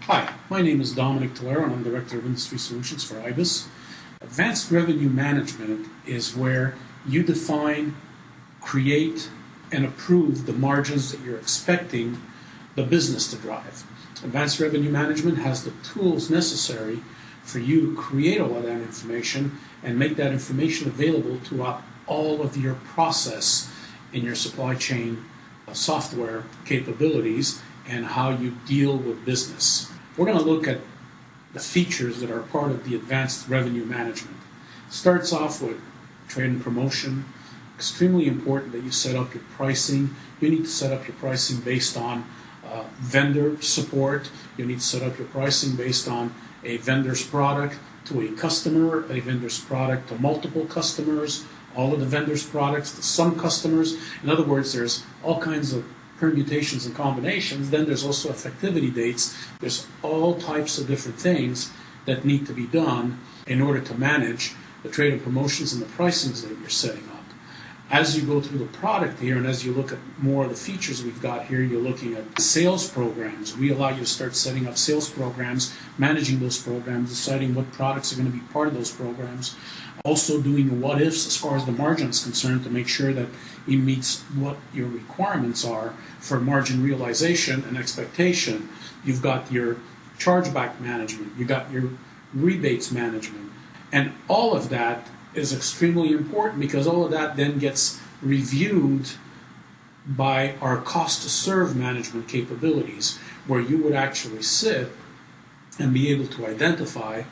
Hi, my name is Dominic Tolero and I'm Director of Industry Solutions for IBIS. Advanced Revenue Management is where you define, create, and approve the margins that you're expecting the business to drive. Advanced Revenue Management has the tools necessary for you to create all of that information and make that information available throughout all of your process in your supply chain software capabilities and how you deal with business. We're going to look at the features that are part of the Advanced Revenue Management. Starts off with trade and promotion. Extremely important that you set up your pricing. You need to set up your pricing based on vendor support. You need to set up your pricing based on a vendor's product to a customer, a vendor's product to multiple customers, all of the vendor's products to some customers. In other words, there's all kinds of permutations and combinations. Then there's also effectivity dates. There's all types of different things that need to be done in order to manage the trade and promotions and the pricings that you're setting up. As you go through the product here and as you look at more of the features we've got here, you're looking at sales programs. We allow you to start setting up sales programs, managing those programs, deciding what products are going to be part of those programs. Also doing what ifs as far as the margin is concerned to make sure that it meets what your requirements are for margin realization and expectation. You've got your chargeback management, you've got your rebates management, and all of that is extremely important because all of that then gets reviewed by our cost to serve management capabilities, where you would actually sit and be able to identify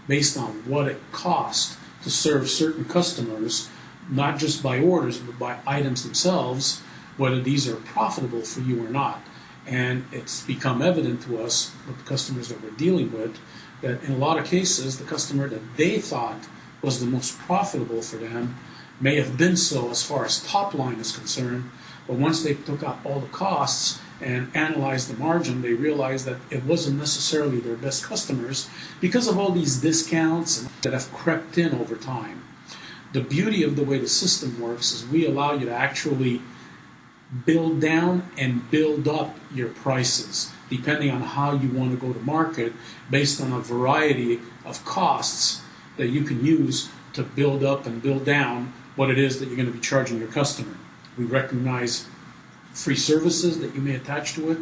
based on what it costs to serve certain customers, not just by orders, but by items themselves, whether these are profitable for you or not. And it's become evident to us with the customers that we're dealing with that in a lot of cases, the customer that they thought was the most profitable for them may have been so as far as top line is concerned, but once they took out all the costs and analyzed the margin, they realized that it wasn't necessarily their best customers because of all these discounts that have crept in over time. The beauty of the way the system works is we allow you to actually build down and build up your prices depending on how you want to go to market based on a variety of costs that you can use to build up and build down what it is that you're going to be charging your customer. We recognize free services that you may attach to it.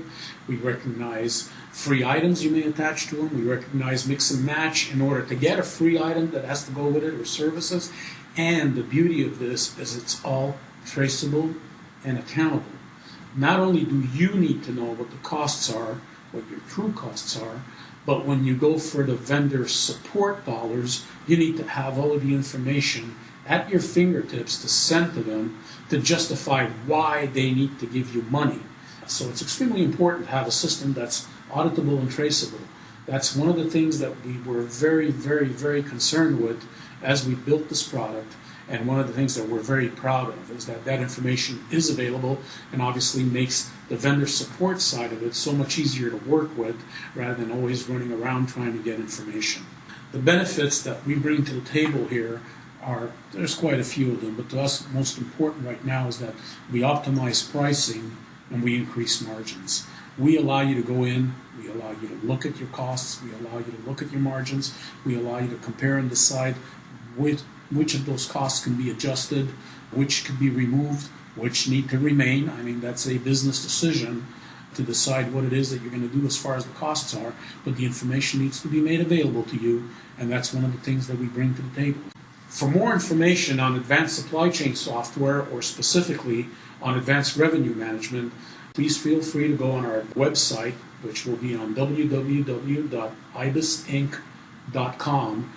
We recognize free items you may attach to them. We recognize mix and match in order to get a free item that has to go with it or services. And the beauty of this is it's all traceable and accountable. Not only do you need to know what the costs are, what your true costs are, but when you go for the vendor support dollars, you need to have all of the information at your fingertips to send to them to justify why they need to give you money. So it's extremely important to have a system that's auditable and traceable. That's one of the things that we were very, very, very concerned with as we built this product. And one of the things that we're very proud of is that that information is available and obviously makes the vendor support side of it so much easier to work with rather than always running around trying to get information. The benefits that we bring to the table here there's quite a few of them, but to us most important right now is that we optimize pricing and we increase margins. We allow you to go in, we allow you to look at your costs, we allow you to look at your margins, we allow you to compare and decide which of those costs can be adjusted, which can be removed, which need to remain. I mean, that's a business decision to decide what it is that you're going to do as far as the costs are, but the information needs to be made available to you, and that's one of the things that we bring to the table. For more information on advanced supply chain software or specifically on advanced revenue management, please feel free to go on our website, which will be on www.ibisinc.com.